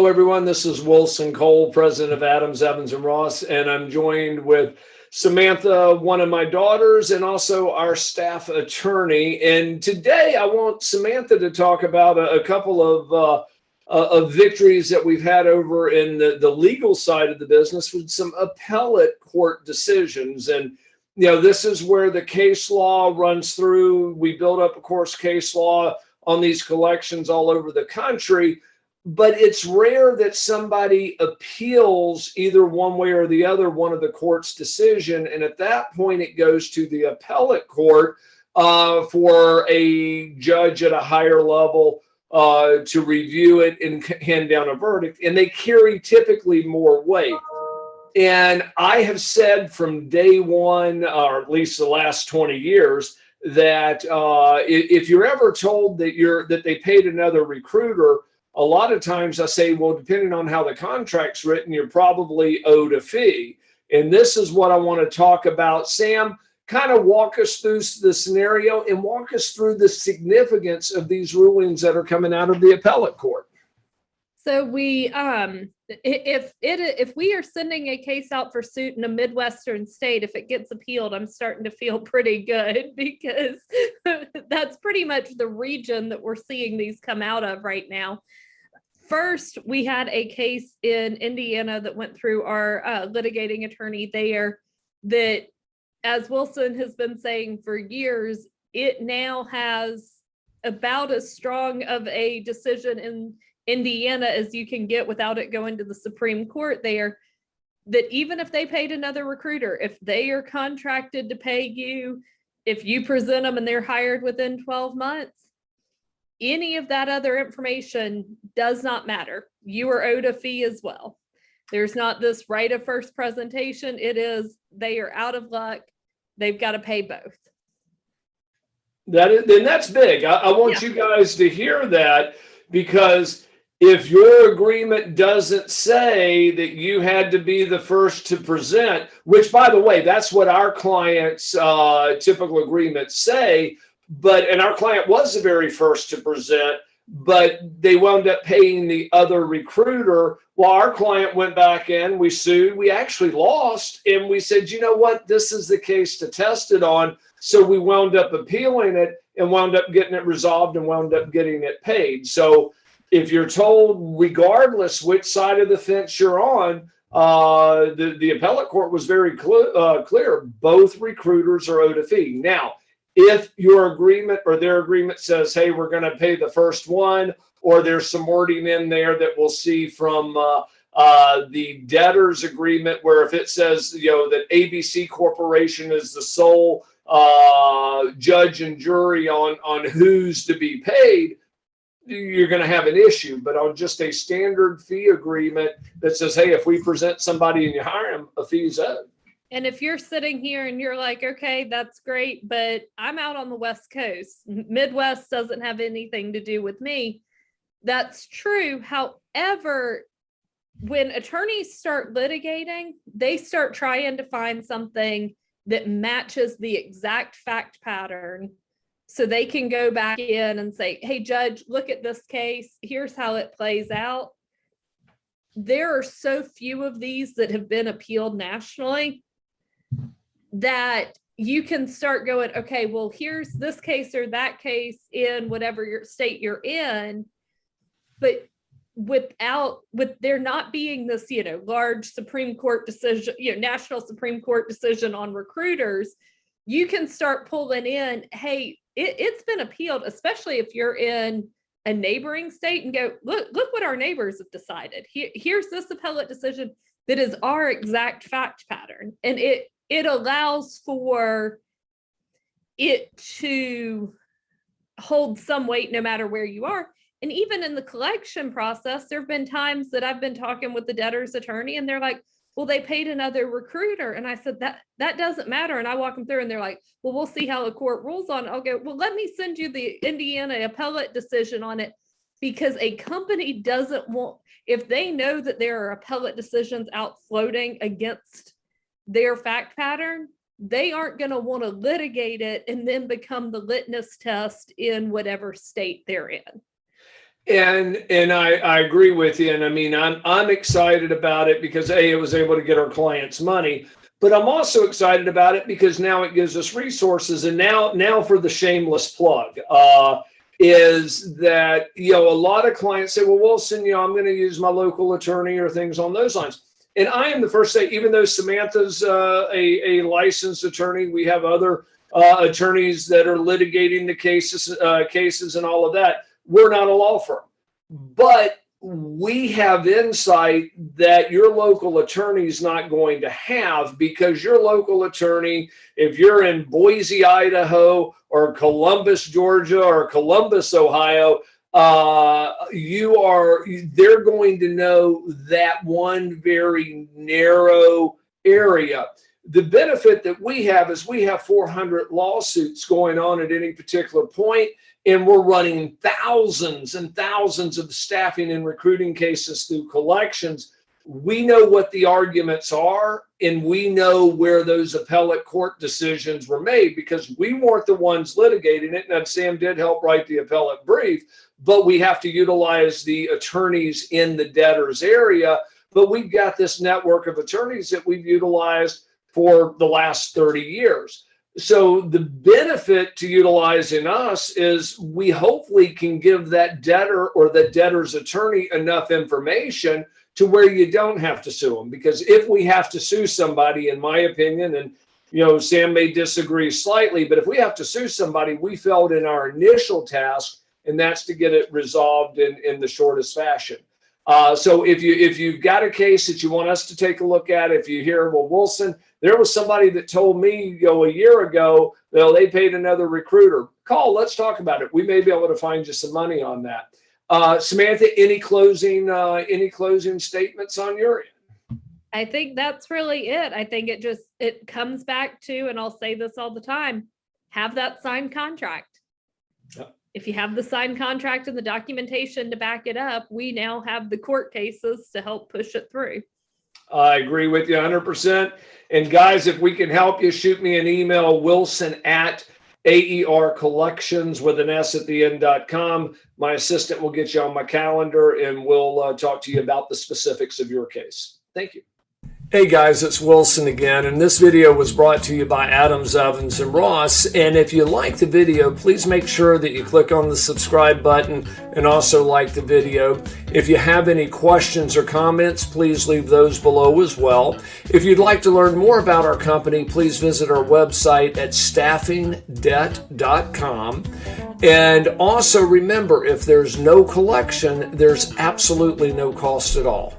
Hello, everyone. This is Wilson Cole, president of Adams, Evans, and Ross, and I'm joined with Samantha, one of my daughters, and also our staff attorney. And today I want Samantha to talk about a couple of victories that we've had over in the legal side of the business with some appellate court decisions. And, you know, this is where the case law runs through. We build up, of course, case law on these collections all over the country. But it's rare that somebody appeals either one way or the other one of the court's decision. And at that point, it goes to the appellate court for a judge at a higher level to review it and hand down a verdict. And they carry typically more weight. And I have said from day one, or at least the last 20 years, that if you're ever told that they paid another recruiter, a lot of times I say, well, depending on how the contract's written, you're probably owed a fee. And this is what I want to talk about. Sam, kind of walk us through the scenario and walk us through the significance of these rulings that are coming out of the appellate court. So we, if we are sending a case out for suit in a Midwestern state, if it gets appealed, I'm starting to feel pretty good because that's pretty much the region that we're seeing these come out of right now. First, we had a case in Indiana that went through our litigating attorney there that, as Wilson has been saying for years, it now has about as strong of a decision in Indiana as you can get without it going to the Supreme Court there, that even if they paid another recruiter, if they are contracted to pay you, if you present them and they're hired within 12 months, any of that other information does not matter. You are owed a fee as well. There's not this right of first presentation. It is, they are out of luck. They've got to pay both. Then that's big. I want you guys to hear that, because if your agreement doesn't say that you had to be the first to present, which, by the way, that's what our clients' typical agreements say, and our client was the very first to present, but they wound up paying the other recruiter. While our client went back in, we sued, we actually lost, and we said, you know what, this is the case to test it on. So we wound up appealing it and wound up getting it resolved and wound up getting it paid. So if you're told, regardless which side of the fence you're on, the appellate court was very clear. Both recruiters are owed a fee. Now, if your agreement or their agreement says, hey, we're going to pay the first one, or there's some wording in there that we'll see from the debtor's agreement, where if it says, you know, that ABC Corporation is the sole judge and jury on who's to be paid, you're going to have an issue. But on just a standard fee agreement that says, hey, if we present somebody and you hire them, a fee is owed. And if you're sitting here and you're like, okay, that's great, but I'm out on the West Coast, Midwest doesn't have anything to do with me. That's true. However, when attorneys start litigating, they start trying to find something that matches the exact fact pattern, so they can go back in and say, hey, judge, look at this case. Here's how it plays out. There are so few of these that have been appealed nationally that you can start going, okay, well, here's this case or that case in whatever your state you're in. But with there not being this, you know, large Supreme Court decision, you know, national Supreme Court decision on recruiters, you can start pulling in, hey, it's been appealed, especially if you're in a neighboring state, and go, look what our neighbors have decided. Here's this appellate decision that is our exact fact pattern. And it allows for it to hold some weight no matter where you are. And even in the collection process, there have been times that I've been talking with the debtor's attorney and they're like, well, they paid another recruiter. And I said, that doesn't matter. And I walk them through and they're like, well, we'll see how the court rules on it. I'll go, well, let me send you the Indiana appellate decision on it, because a company doesn't want, if they know that there are appellate decisions out floating against their fact pattern, they aren't going to want to litigate it and then become the litmus test in whatever state they're in. And I agree with you. And I mean, I'm excited about it because it was able to get our clients money, but I'm also excited about it because now it gives us resources. And now for the shameless plug, is that, a lot of clients say, well, Wilson, I'm going to use my local attorney or things on those lines. And I am the first to say, even though Samantha's a licensed attorney, we have other attorneys that are litigating the cases and all of that. We're not a law firm, but we have insight that your local attorney is not going to have, because your local attorney, if you're in Boise, Idaho, or Columbus, Georgia, or Columbus, Ohio, they're going to know that one very narrow area. The benefit that we have is we have 400 lawsuits going on at any particular point, and we're running thousands and thousands of staffing and recruiting cases through collections. We know what the arguments are, and we know where those appellate court decisions were made, because we weren't the ones litigating it. And Sam did help write the appellate brief, but we have to utilize the attorneys in the debtors area. But we've got this network of attorneys that we've utilized for the last 30 years. So the benefit to utilizing us is we hopefully can give that debtor or the debtor's attorney enough information to where you don't have to sue them. Because if we have to sue somebody, in my opinion, and Sam may disagree slightly, but if we have to sue somebody, we failed in our initial task, and that's to get it resolved in the shortest fashion. So if you've got a case that you want us to take a look at, if you hear, well, Wilson, there was somebody that told me, a year ago, they paid another recruiter. Call, let's talk about it. We may be able to find you some money on that. Samantha, any closing statements on your end? I think that's really it. I think it comes back to, and I'll say this all the time, have that signed contract. Yep. If you have the signed contract and the documentation to back it up, we now have the court cases to help push it through. I agree with you 100%. And guys, if we can help you, shoot me an email, wilson@aercollections with an S at the end.com. My assistant will get you on my calendar, and we'll talk to you about the specifics of your case. Thank you. Hey guys, it's Wilson again, and this video was brought to you by Adams, Evans, and Ross. And if you like the video, please make sure that you click on the subscribe button and also like the video. If you have any questions or comments, please leave those below as well. If you'd like to learn more about our company, please visit our website at staffingdebt.com. And also remember, if there's no collection, there's absolutely no cost at all.